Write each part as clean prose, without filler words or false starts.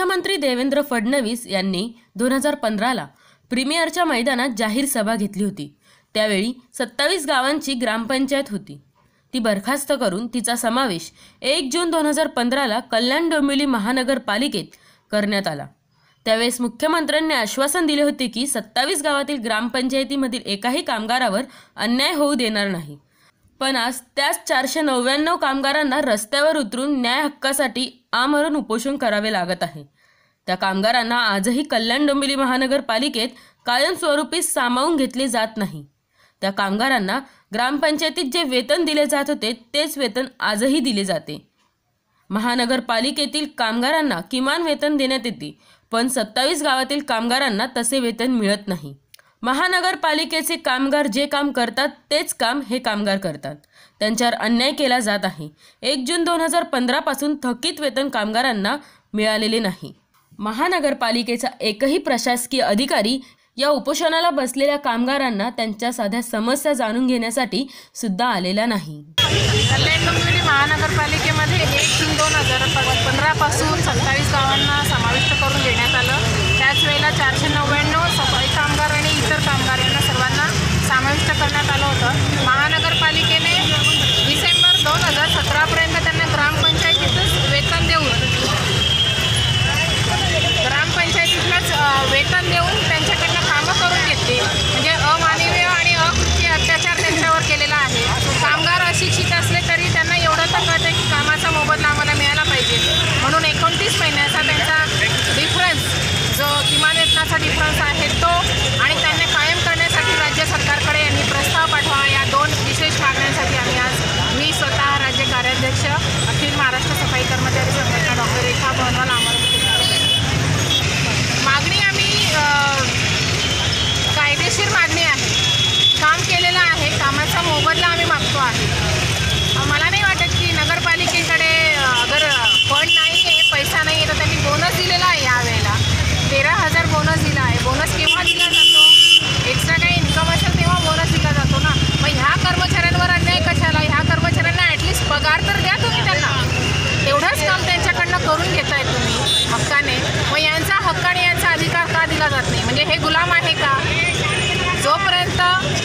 मुख्यमंत्री देवेंद्र फडणवीस यांनी 2015ला प्रीमियरच्या मैदानात जाहीर सभा घेतली होती। त्यावेळी 27 गावांची ग्रामपंचायत होती, ती बरखास्त करून तिचा समावेश 1 जून 2015ला कल्याण डोंबिवली महानगरपालिकेत करण्यात आला। त्यावेळेस मुख्यमंत्र्यांनी आश्वासन दिले होते की 27 गावातील ग्रामपंचायतीमधील एकाही कामगारावर अन्याय होऊ देणार नाही। पण आज त्याच 499 कामगारांना रस्त्यावर उतरून न्याय हक्कासाठी आमरण उपोषण करावे लागत आहे। त्या कामगारांना आजही कल्याण डोंबिवली महानगरपालिकेत कायमस्वरूपी सामावून घेतले जात नाही। त्या कामगारांना ग्रामपंचायतीत जे वेतन दिले जात होते तेच वेतन आजही दिले जाते। महानगरपालिकेतील कामगारांना किमान वेतन देण्यात येते, पण 27 गावातील कामगारांना तसे वेतन मिळत नाही। महानगरपालिकेचे कामगार जे काम करतात तेच काम हे कामगार करतात, त्यांच्यावर अन्याय केला जात आहे। 1 जून 2015 पासून थकीत वेतन कामगारांना मिळालेले नाही। महानगरपालिकेचा एकही प्रशासकीय अधिकारी या उपोषणाला बसलेल्या कामगारांना त्यांच्या साध्या समस्या जाणून घेण्यासाठी सुद्धा आलेला नाही। कल्याण डोंबिवली महानगरपालिकेमध्ये 1 जून 2015 पासून 27 गावांना समाविष्ट करून देण्यात आलं। त्याच वेळेला 499 सफाई कामगार आणि इतर कामगार यांना सर्वांना समाविष्ट करण्यात आलं होतं। महानगरपालिकेने डिसेंबर 2017 पर्यंत त्यांना ग्रामपंचायतीतच वेतन देऊन त्यांच्याकडनं कामं करून घेतली। म्हणजे अमानवीय आणि अकृत्य अत्याचार त्यांच्यावर केलेला आहे। कामगार अशिक्षित असले तरी त्यांना एवढं तर कळतं की कामाचा मोबदला आम्हाला मिळाला पाहिजे, म्हणून 29 महिन्याचा त्यांचा डिफरन्स, जो किमान वेतनाचा डिफरन्स आहे तो आणि त्यांना कायम करण्यासाठी राज्य सरकारकडे यांनी प्रस्ताव पाठवा। या 2 विशेष मागण्यांसाठी आम्ही आज मी स्वतः राज्य कार्याध्यक्ष अखिल महाराष्ट्र सफाई कर्मचारी संघटना डॉक्टर रेखा भवनवाल आमरण मागणी आम्ही कायदेशीर मागणी आहे। काम केलेलं आहे, कामाचा मोबदला आम्ही मागतो आहे। मला नाही वाटत की नगरपालिकेकडे अगर फंड नाही आहे, पैसा नाही आहे, तर त्यांनी बोनस दिलेला आहे। यावेळेला 13,000 बोनस दिला आहे। बोनस केव्हा दिला जातो? एक्स्ट्रा काही इन्कम असेल तेव्हा बोनस दिला जातो ना। मग ह्या कर्मचाऱ्यांवर अन्याय कशाला? ह्या कर्मचाऱ्यांना ॲटलिस्ट पगार तर द्या तुम्ही त्यांना। तेवढंच काम त्यांच्याकडनं करून घेताय तुम्ही हक्काने। मग यांचा हक्क आणि यांचा अधिकार का दिला जात नाही? म्हणजे हे गुलाम आहे का? जोपर्यंत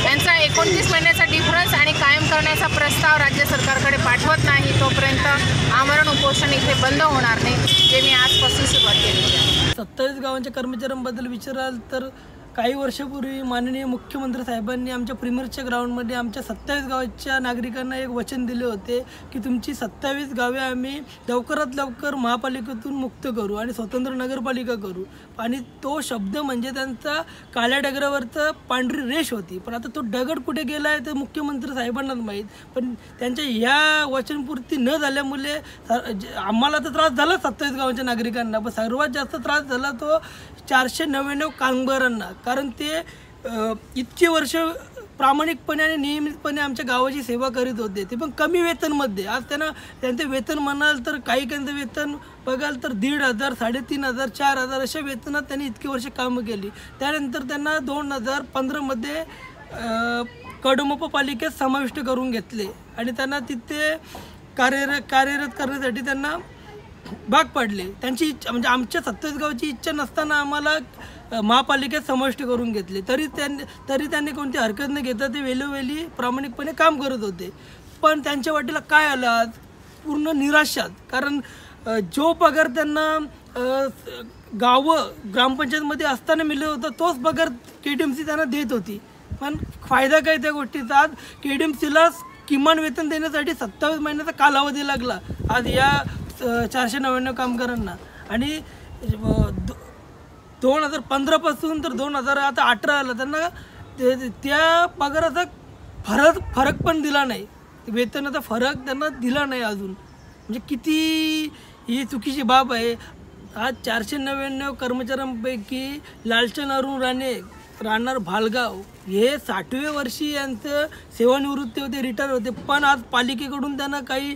यांचा 29 महिन्याचा डिफरन्स आणि कायम करण्याचा प्रस्ताव राज्य सरकारकडे पाठवत नाही तोपर्यंत आमरण उपोषण इथे बंद होणार नाही, जे मी आजपासून सुरुवात केली। 27 गावांच्या कर्मचाऱ्यांबद्दल विचाराल तर काही वर्षापूर्वी माननीय मुख्यमंत्री साहेबांनी आमच्या प्रीमियरच्या ग्राउंडमध्ये आमच्या 27 गावाच्या नागरिकांना एक वचन दिले होते की तुमची 27 गावे आम्ही लवकरात लवकर महापालिकेतून मुक्त करू आणि स्वतंत्र नगरपालिका करू। आणि तो शब्द म्हणजे त्यांचा काळ्या दगडावरचं पांढरी रेष होती। पण आता तो दगड कुठे गेला आहे ते मुख्यमंत्री साहेबांनाच माहीत। पण त्यांच्या ह्या वचनपूर्ती न झाल्यामुळे आम्हाला तर त्रास झाला 27 गावांच्या नागरिकांना, पण सर्वात जास्त त्रास झाला तो 499 कामगारांना। कारण ते इतकी वर्ष प्रामाणिकपणे आणि नियमितपणे आमच्या गावाची सेवा करीत होते, ते पण कमी वेतनमध्ये। आज त्यांना त्यांचं वेतन म्हणाल तर काही त्यांचं वेतन बघाल तर 1,500, 3,500, 4,000 अशा वेतनात त्यांनी इतकी वर्ष कामं केली। त्यानंतर त्यांना 2015मध्ये कडमोप पालिकेत समाविष्ट करून घेतले आणि त्यांना तिथे कार्यरत करण्यासाठी त्यांना भाग पडले। त्यांची इच्छा म्हणजे आमच्या 27 गावाची इच्छा नसताना आम्हाला महापालिकेत समाविष्ट करून घेतले, तरी त्यांनी कोणती हरकत न घेता ते वेळोवेळी प्रामाणिकपणे काम करत होते। पण त्यांच्या वाटेला काय आलं? आज पूर्ण निराशात। कारण जो पगार त्यांना गावं ग्रामपंचायतमध्ये असताना मिळत होता तोच पगार KDMC त्यांना देत होती। पण फायदा काय त्या गोष्टीचा? आज KDMCला किमान वेतन देण्यासाठी 27 महिन्याचा कालावधी लागला आज या 499 कामगारांना। आणि 2015 पासून तर 2018 आला त्यांना त्या पगाराचा फरक पण दिला नाही, वेतनाचा फरक त्यांना दिला नाही अजून। म्हणजे किती ही चुकीची बाब आहे। आज 499 कर्मचाऱ्यांपैकी लालचंद अरुण राणे राहणार भालगाव हे 60व्या वर्षी यांचं सेवानिवृत्ती होते, रिटायर होते, पण आज पालिकेकडून त्यांना काही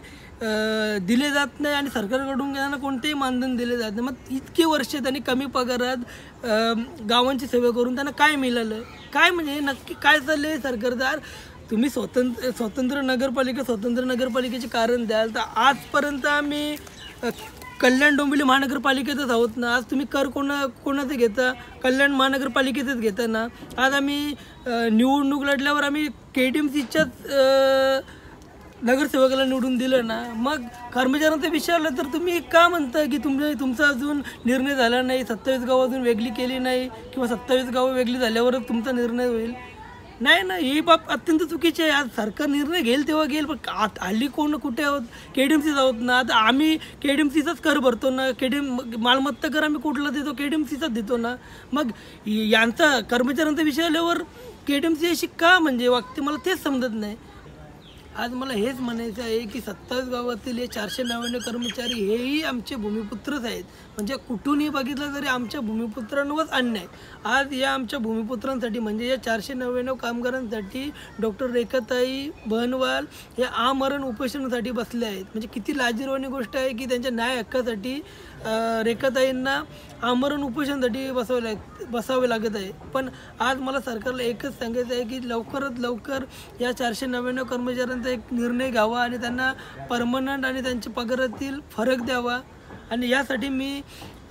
दिले जात नाही आणि सरकारकडून त्यांना कोणतेही मानधन दिले जात नाही। मग इतकी वर्ष त्यांनी कमी पगारात गावांची सेवा करून त्यांना काय मिळालं? काय म्हणजे नक्की काय चाललं आहे सरकारदार? तुम्ही स्वतंत्र नगरपालिकेचे कारण द्याल तर आजपर्यंत आम्ही कल्याण डोंबिवली महानगरपालिकेतच आहोत ना. आज तुम्ही कर कोणाचं घेता? कल्याण महानगरपालिकेतच घेता ना. आज आम्ही निवडणूक लढल्यावर आम्ही KTMCच्याच नगरसेवकाला निवडून दिलं ना. मग कर्मचाऱ्यांचा विषय आला तर तुम्ही का म्हणता की तुमचा अजून निर्णय झाला नाही, 27 गावं अजून वेगळी केली नाही किंवा 27 गावं वेगळी झाल्यावरच तुमचा निर्णय होईल? नाही ना, ही बाब अत्यंत चुकीची आहे. आज सरकार निर्णय घेईल तेव्हा घेईल, पण हल्ली कोण कुठे आहोत? KTMCच आहोत ना. आता आम्ही KTMCचाच कर भरतो ना. मालमत्ता कर आम्ही कुठला देतो? KTMCचाच देतो ना. मग यांचा कर्मचाऱ्यांचा विषय आल्यावर KTMC अशी का म्हणजे वागते, मला तेच समजत नाही. आज मला हेच म्हणायचं आहे की 27 गावातील हे 499 कर्मचारी हेही आमचे भूमिपुत्रच आहेत. म्हणजे कुठूनही बघितलं तरी आमच्या भूमिपुत्रांवरच अन्याय. आज या आमच्या भूमिपुत्रांसाठी म्हणजे या 499 कामगारांसाठी डॉक्टर रेखाताई बहनवाल हे आमरण उपोषणासाठी बसले आहेत. म्हणजे किती लाजिरवाणी गोष्ट आहे की त्यांच्या न्याय हक्कासाठी रेखाताईंना आमरण उपोषणासाठी बसावे लागत आहे. पण आज मला सरकारला एकच सांगायचं आहे की लवकरात लवकर या 499 कर्मचाऱ्यांचा एक निर्णय घ्यावा आणि त्यांना परमनंट आणि त्यांच्या पगारातील फरक द्यावा. आणि यासाठी मी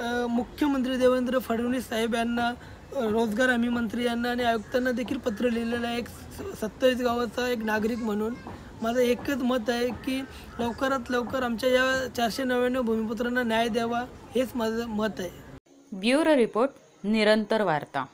मुख्यमंत्री देवेंद्र फडणवीस साहेब यांना, रोजगार हमी मंत्री यांना आणि आयुक्तांना देखील पत्र लिहिलेलं आहे. एक 27 गावाचा एक नागरिक म्हणून माझं एकच मत आहे की लवकरात लवकर आमच्या या 499 भूमिपुत्रांना न्याय द्यावा, हेच माझं मत आहे. ब्युरो रिपोर्ट, निरंतर वार्ता.